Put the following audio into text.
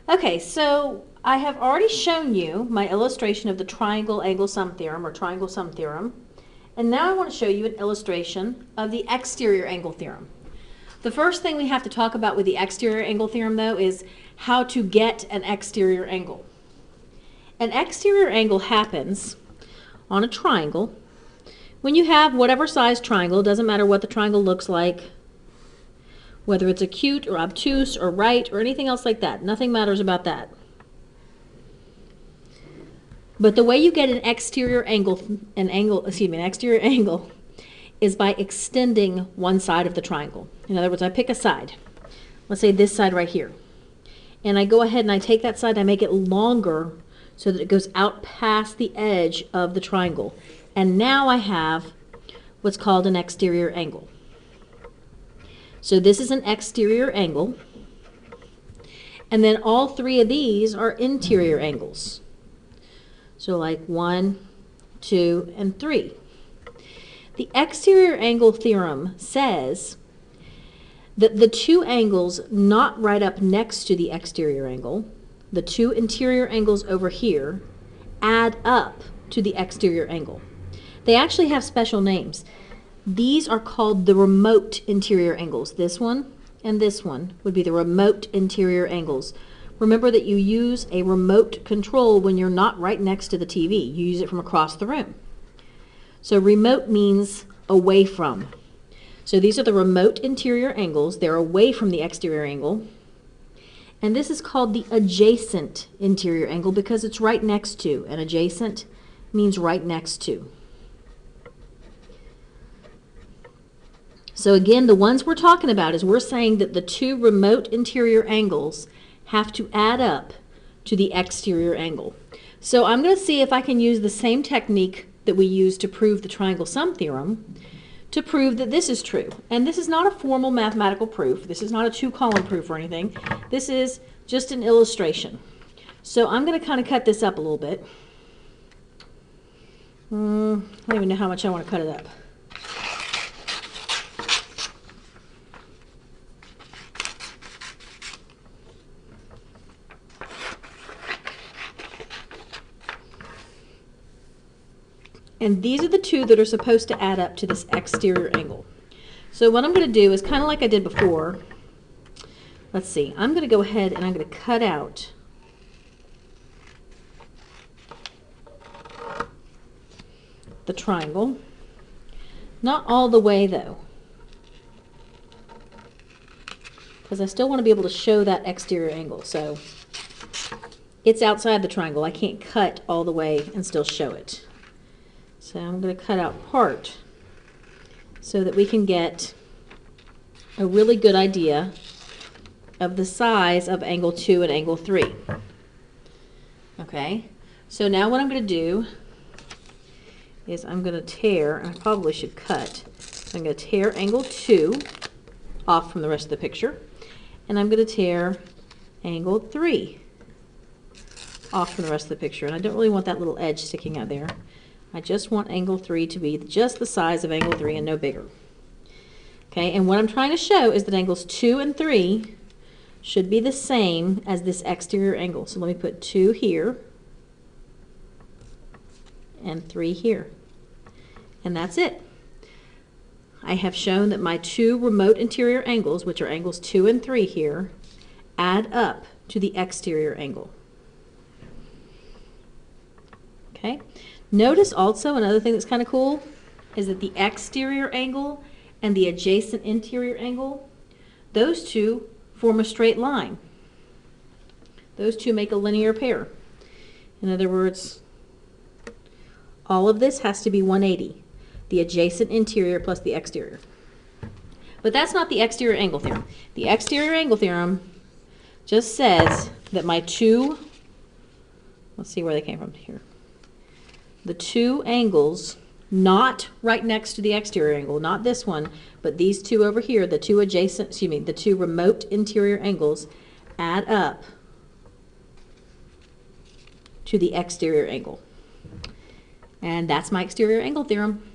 Okay, so I have already shown you my illustration of the triangle angle sum theorem, or triangle sum theorem, and now I want to show you an illustration of the exterior angle theorem. The first thing we have to talk about with the exterior angle theorem, though, is how to get an exterior angle. An exterior angle happens on a triangle when you have whatever size triangle. It doesn't matter what the triangle looks like, whether it's acute or obtuse or right or anything else like that. Nothing matters about that. But the way you get an exterior angle is by extending one side of the triangle. In other words, I pick a side. Let's say this side right here. And I go ahead and I take that side, I make it longer so that it goes out past the edge of the triangle. And now I have what's called an exterior angle. So this is an exterior angle. And then all three of these are interior angles. So like 1, 2, and 3. The exterior angle theorem says that the two angles not right up next to the exterior angle, the two interior angles over here, add up to the exterior angle. They actually have special names. These are called the remote interior angles. This one and this one would be the remote interior angles. Remember that you use a remote control when you're not right next to the TV. You use it from across the room. So remote means away from. So these are the remote interior angles. They're away from the exterior angle. And this is called the adjacent interior angle because it's right next to. And adjacent means right next to. So again, the ones we're talking about is we're saying that the two remote interior angles have to add up to the exterior angle. So I'm going to see if I can use the same technique that we use to prove the triangle sum theorem to prove that this is true. And this is not a formal mathematical proof. This is not a two-column proof or anything. This is just an illustration. So I'm going to kind of cut this up a little bit. I don't even know how much I want to cut it up. And these are the two that are supposed to add up to this exterior angle. So what I'm going to do is kind of like I did before. Let's see. I'm going to go ahead and I'm going to cut out the triangle. Not all the way, though, because I still want to be able to show that exterior angle. So it's outside the triangle. I can't cut all the way and still show it. So I'm going to cut out part so that we can get a really good idea of the size of angle 2 and angle 3. Okay, so now what I'm going to do is I'm going to tear, and I probably should cut, I'm going to tear angle 2 off from the rest of the picture, and I'm going to tear angle 3 off from the rest of the picture. And I don't really want that little edge sticking out there. I just want angle 3 to be just the size of angle 3 and no bigger. Okay, and what I'm trying to show is that angles 2 and 3 should be the same as this exterior angle. So let me put 2 here and 3 here. And that's it. I have shown that my two remote interior angles, which are angles 2 and 3 here, add up to the exterior angle. Okay. Notice also another thing that's kind of cool is that the exterior angle and the adjacent interior angle, those two form a straight line. Those two make a linear pair. In other words, all of this has to be 180, the adjacent interior plus the exterior. But that's not the exterior angle theorem. The exterior angle theorem just says that my two, let's see where they came from here. The two angles not right next to the exterior angle, not this one, but these two over here, the two adjacent, the two remote interior angles add up to the exterior angle. And that's my exterior angle theorem.